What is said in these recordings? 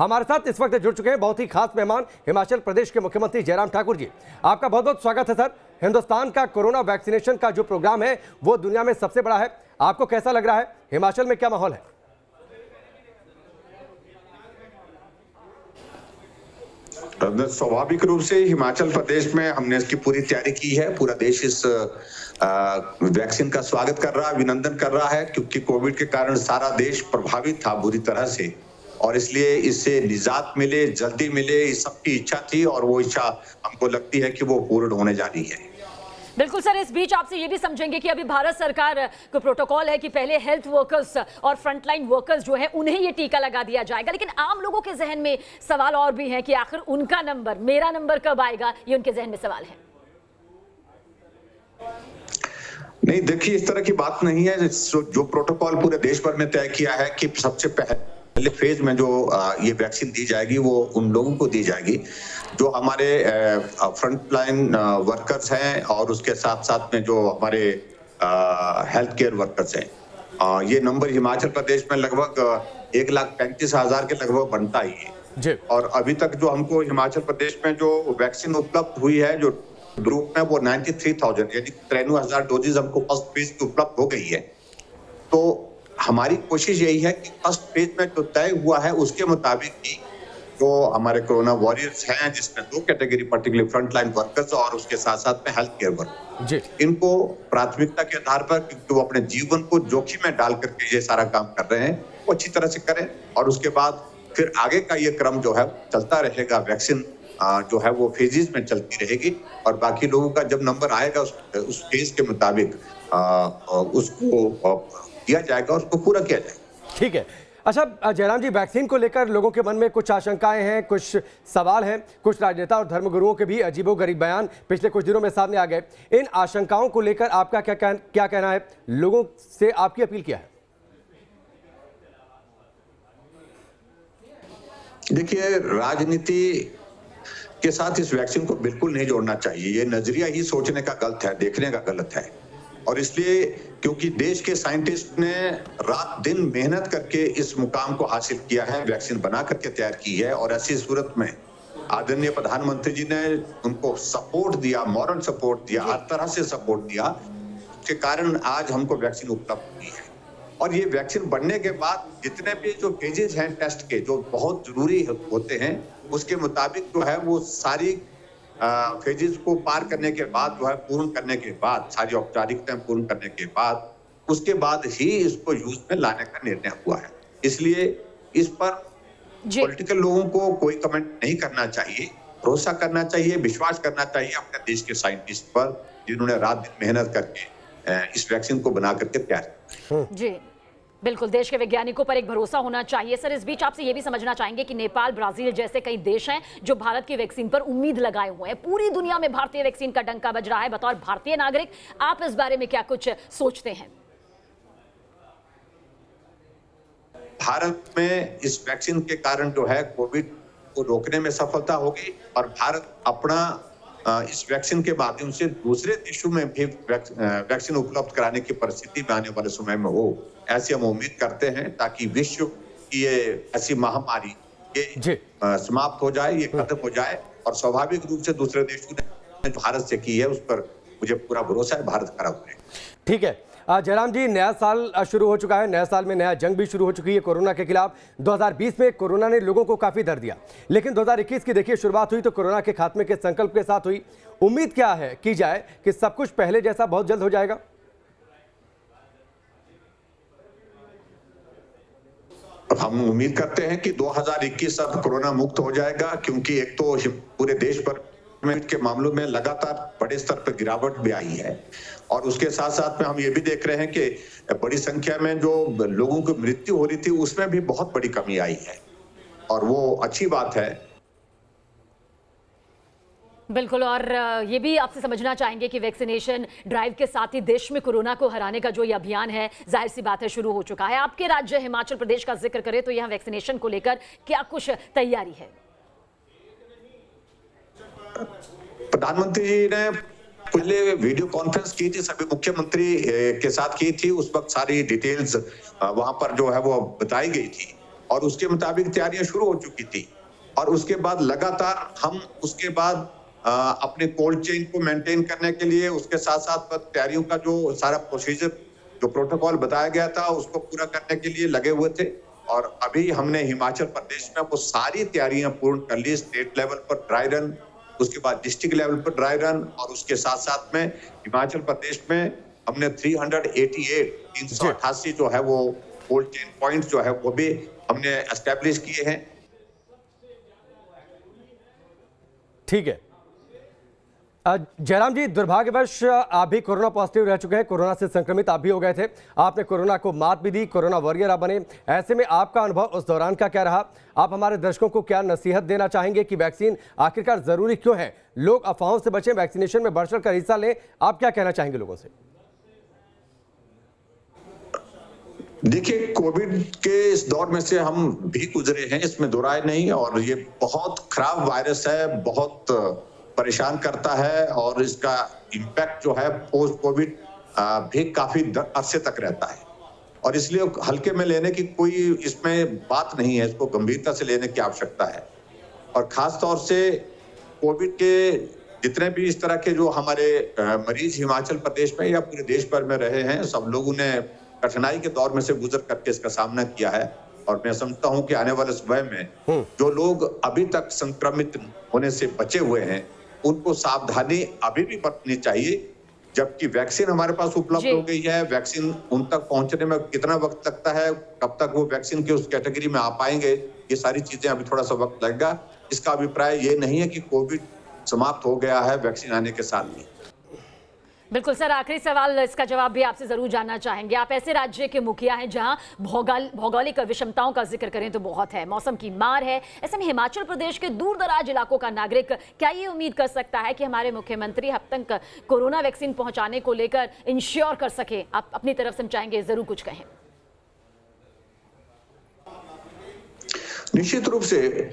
हमारे साथ इस वक्त जुड़ चुके हैं बहुत ही खास मेहमान हिमाचल प्रदेश के मुख्यमंत्री जयराम ठाकुर जी। आपका बहुत बहुत स्वागत है सर। हिंदुस्तान का कोरोना वैक्सीनेशन का जो प्रोग्राम है वो दुनिया में सबसे बड़ा है, आपको कैसा लग रहा है? हिमाचल में क्या माहौल है? स्वाभाविक रूप से हिमाचल प्रदेश में हमने इसकी पूरी तैयारी की है। पूरा देश इस वैक्सीन का स्वागत कर रहा है, अभिनंदन कर रहा है, क्योंकि कोविड के कारण सारा देश प्रभावित था बुरी तरह से, और इसलिए इससे निजात मिले, जल्दी मिले, इस सबकी इच्छा थी और वो इच्छा हमको लगती है कि वो पूर्ण होने जा रही है। बिल्कुल सर, इस बीच आपसे ये भी समझेंगे कि अभी भारत सरकार को प्रोटोकॉल है कि पहले हेल्थ वर्कर्स और फ्रंटलाइन वर्कर्स जो है उन्हें ये टीका लगा दिया जाएगा, लेकिन आम लोगों के जहन में सवाल और भी है कि आखिर उनका नंबर, मेरा नंबर कब आएगा, ये उनके जहन में सवाल है। नहीं, देखिए, इस तरह की बात नहीं है। जो प्रोटोकॉल पूरे देश भर में तय किया है कि सबसे पहले फेज में जो ये वैक्सीन दी जाएगी वो उन लोगों को दी जाएगी जो हमारे फ्रंट लाइन वर्कर्स हैं और उसके साथ साथ में जो हमारे हेल्थ केयर वर्कर्स हैं। ये नंबर हिमाचल प्रदेश में लगभग 1,35,000 के लगभग बनता ही है। और अभी तक जो हमको हिमाचल प्रदेश में जो वैक्सीन उपलब्ध हुई है जो ग्रुप में, वो 93,000 यानी 93,000 डोजेज हमको फर्स्ट फेज की उपलब्ध हो गई है। तो हमारी कोशिश यही है कि फर्स्ट फेज में जो तय हुआ है उसके मुताबिक ही जो हमारे कोरोना वॉरियर्स हैं, जिसमें दो category particular front line workers और उसके साथ साथ में हेल्थ केयर वर्कर्स, इनको प्राथमिकता के आधार पर, क्योंकि वो अपने जीवन को जोखिम में डाल करके ये सारा काम कर रहे हैं, वो अच्छी तरह से करें। और उसके बाद फिर आगे का ये क्रम जो है चलता रहेगा। वैक्सीन जो है वो फेजेस में चलती रहेगी और बाकी लोगों का जब नंबर आएगा उस फेज के मुताबिक उसको किया जाएगा, उसको पूरा किया जाएगा। ठीक है। अच्छा जयराम जी, वैक्सीन को लेकर लोगों के मन में कुछ आशंकाएं हैं, कुछ सवाल हैं, कुछ राजनेता और धर्मगुरुओं के भी अजीबोगरीब बयान पिछले कुछ दिनों में सामने आ गए। इन आशंकाओं को लेकर आपका क्या कहना है? लोगों से आपकी अपील क्या है? देखिए, राजनीति के साथ इस वैक्सीन को बिल्कुल नहीं जोड़ना चाहिए। ये नजरिया ही सोचने का गलत है, देखने का गलत है। और इसलिए क्योंकि देश के साइंटिस्ट ने रात दिन मेहनत करके इस मुकाम को हासिल किया है, वैक्सीन बना करके तैयार की है, और ऐसी सूरत में आदरणीय प्रधानमंत्री जी ने उनको सपोर्ट दिया, मॉरल सपोर्ट दिया, हर तरह से सपोर्ट दिया, के कारण आज हमको वैक्सीन उपलब्ध हुई है। और ये वैक्सीन बनने के बाद जितने भी जो फेजेस हैं टेस्ट के, जो बहुत जरूरी होते हैं, उसके मुताबिक जो है वो सारी फेजेस को पार करने के बाद, जो है पूर्ण करने के बाद, सारी औपचारिकताएं पूर्ण करने के बाद, उसके बाद ही इसको यूज में लाने का निर्णय हुआ है। इसलिए इस पर पॉलिटिकल लोगों को कोई कमेंट नहीं करना चाहिए, भरोसा करना चाहिए, विश्वास करना चाहिए अपने देश के साइंटिस्ट पर, जिन्होंने रात दिन मेहनत करके इस वैक्सीन को बना करके तैयार। जी बिल्कुल, देश के वैज्ञानिकों पर एक भरोसा होना चाहिए। सर, इस बीच आपसे ये भी समझना चाहेंगे कि नेपाल, ब्राजील जैसे कई देश हैं जो भारत की वैक्सीन पर उम्मीद लगाए हुए हैं। पूरी दुनिया में भारतीय वैक्सीन का डंका बज रहा है। बतौर भारतीय नागरिक आप इस बारे में क्या कुछ सोचते हैं? भारत में इस वैक्सीन के कारण जो है कोविड को रोकने में सफलता होगी और भारत अपना इस वैक्सीन के माध्यम से दूसरे देशों में भी वैक्सीन उपलब्ध कराने की परिस्थिति में आने वाले समय में हो, ऐसी हम उम्मीद करते हैं, ताकि विश्व की ये ऐसी महामारी ये समाप्त हो जाए, ये खत्म हो जाए। और स्वाभाविक रूप से दूसरे देशों ने भारत से की है, उस पर मुझे पूरा भरोसा है, भारत खड़ा हुआ है। ठीक है जयराम जी, नया साल शुरू हो चुका है, नया साल में नया जंग भी शुरू हो चुकी है कोरोना के खिलाफ। 2020 में कोरोना ने लोगों को काफी दर्द दिया, लेकिन 2021 की देखिए शुरुआत हुई तो कोरोना के खात्मे के संकल्प के साथ हुई। उम्मीद क्या है की जाए कि सब कुछ पहले जैसा बहुत जल्द हो जाएगा? हम उम्मीद करते हैं कि 2021 अब कोरोना मुक्त हो जाएगा, क्योंकि एक तो पूरे देश भर में के मामलों में लगातार बड़े स्तर पर गिरावट भी आई है, और उसके साथ साथ में हम ये भी देख रहे हैं कि बड़ी संख्या में जो लोगों की मृत्यु हो रही थी उसमें भी बहुत बड़ी कमी आई है, और वो अच्छी बात है। बिल्कुल, और ये भी आपसे समझना चाहेंगे कि वैक्सीनेशन ड्राइव के साथ ही देश में कोरोना को हराने का जो ये अभियान है, जाहिर सी बात है शुरू हो चुका है। आपके राज्य हिमाचल प्रदेश का जिक्र करें तो यहाँ वैक्सीनेशन को लेकर क्या कुछ तैयारी है? प्रधानमंत्री जी ने पहले वीडियो कॉन्फ्रेंस की थी, सभी मुख्यमंत्री के साथ की थी। उस वक्त सारी डिटेल्स वहां पर जो है वो बताई गई थी। और उसके मुताबिक तैयारियां शुरू हो चुकी थी। और उसके बाद लगातार हम उसके बाद अपने कोल्ड चेन को मेंटेन करने के लिए उसके साथ साथ तैयारियों का जो सारा प्रोसीजर, जो प्रोटोकॉल बताया गया था, उसको पूरा करने के लिए लगे हुए थे। और अभी हमने हिमाचल प्रदेश में वो सारी तैयारियां पूर्ण कर ली। स्टेट लेवल पर ड्राई रन, उसके बाद डिस्ट्रिक्ट लेवल पर ड्राई रन, और उसके साथ साथ में हिमाचल प्रदेश में हमने 388 जो है वो कोल्ड चेन पॉइंट जो है वो भी हमने एस्टेब्लिश किए हैं। ठीक है जयराम जी, दुर्भाग्यवश आप भी कोरोना पॉजिटिव रह चुके हैं, कोरोना से संक्रमित आप भी हो गए थे। आपने कोरोना को मात भी दी, कोरोना वॉरियर आप बने। ऐसे में आपका अनुभव उस दौरान का क्या रहा? आप हमारे दर्शकों को क्या नसीहत देना चाहेंगे कि वैक्सीन आखिरकार जरूरी क्यों है? लोग अफवाहों से बचें, वैक्सीनेशन में बढ़-चढ़ कर हिस्सा लें। आप क्या कहना चाहेंगे लोगों से? देखिए, कोविड के इस दौर में से हम भी गुजरे हैं, इसमें दो राय नहीं। और ये बहुत खराब वायरस है, बहुत परेशान करता है, और इसका इम्पैक्ट जो है पोस्ट कोविड भी काफी अरसे तक रहता है। और इसलिए हल्के में लेने की कोई इसमें बात नहीं है, इसको गंभीरता से लेने की आवश्यकता है। और खास तौर से कोविड के जितने भी इस तरह के जो हमारे मरीज हिमाचल प्रदेश में या पूरे देश भर में रहे हैं, सब लोगों ने कठिनाई के दौर में से गुजर करके इसका सामना किया है। और मैं समझता हूं कि आने वाले समय में जो लोग अभी तक संक्रमित होने से बचे हुए हैं, उनको सावधानी अभी भी बरतनी चाहिए। जबकि वैक्सीन हमारे पास उपलब्ध हो गई है, वैक्सीन उन तक पहुंचने में कितना वक्त लगता है, कब तक वो वैक्सीन के उस कैटेगरी में आ पाएंगे, ये सारी चीजें अभी थोड़ा सा वक्त लगेगा। इसका अभिप्राय ये नहीं है कि कोविड समाप्त हो गया है वैक्सीन आने के साथ ही। बिल्कुल सर, आखिरी सवाल, इसका जवाब भी आपसे जरूर जानना चाहेंगे। आप ऐसे राज्य के मुखिया हैं जहां भौगोलिक विषमताओं का जिक्र करें तो बहुत है, मौसम की मार है। ऐसे में हिमाचल प्रदेश के दूर दराज इलाकों का नागरिक क्या ये उम्मीद कर सकता है कि हमारे मुख्यमंत्री अब तक कोरोना वैक्सीन पहुंचाने को लेकर इंश्योर कर सके? आप अपनी तरफ से चाहेंगे जरूर कुछ कहें। निश्चित रूप से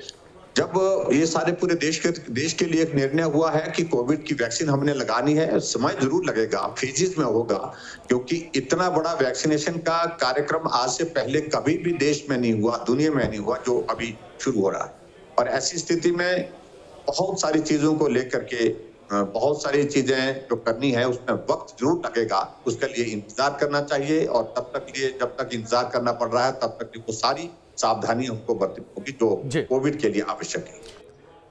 जब ये सारे पूरे देश के लिए एक निर्णय हुआ है कि कोविड की वैक्सीन हमने लगानी है, समय जरूर लगेगा, फेजेस में होगा, क्योंकि इतना बड़ा वैक्सीनेशन का कार्यक्रम आज से पहले कभी भी देश में नहीं हुआ, दुनिया में नहीं हुआ, जो अभी शुरू हो रहा है। और ऐसी स्थिति में बहुत सारी चीजों को लेकर के बहुत सारी चीजें जो करनी है उसमें वक्त जरूर लगेगा, उसके लिए इंतजार करना चाहिए। और जब तक इंतजार करना पड़ रहा है, तब तक वो सारी सावधानी हमको बरतनी होगी जो कोविड के लिए आवश्यक है।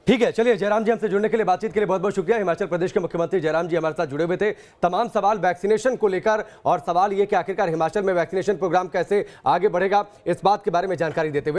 ठीक है, चलिए जयराम जी, हमसे जुड़ने के लिए, बातचीत के लिए बहुत बहुत शुक्रिया। हिमाचल प्रदेश के मुख्यमंत्री जयराम जी हमारे साथ जुड़े हुए थे। तमाम सवाल वैक्सीनेशन को लेकर, और सवाल ये कि आखिरकार हिमाचल में वैक्सीनेशन प्रोग्राम कैसे आगे बढ़ेगा, इस बात के बारे में जानकारी देते हुए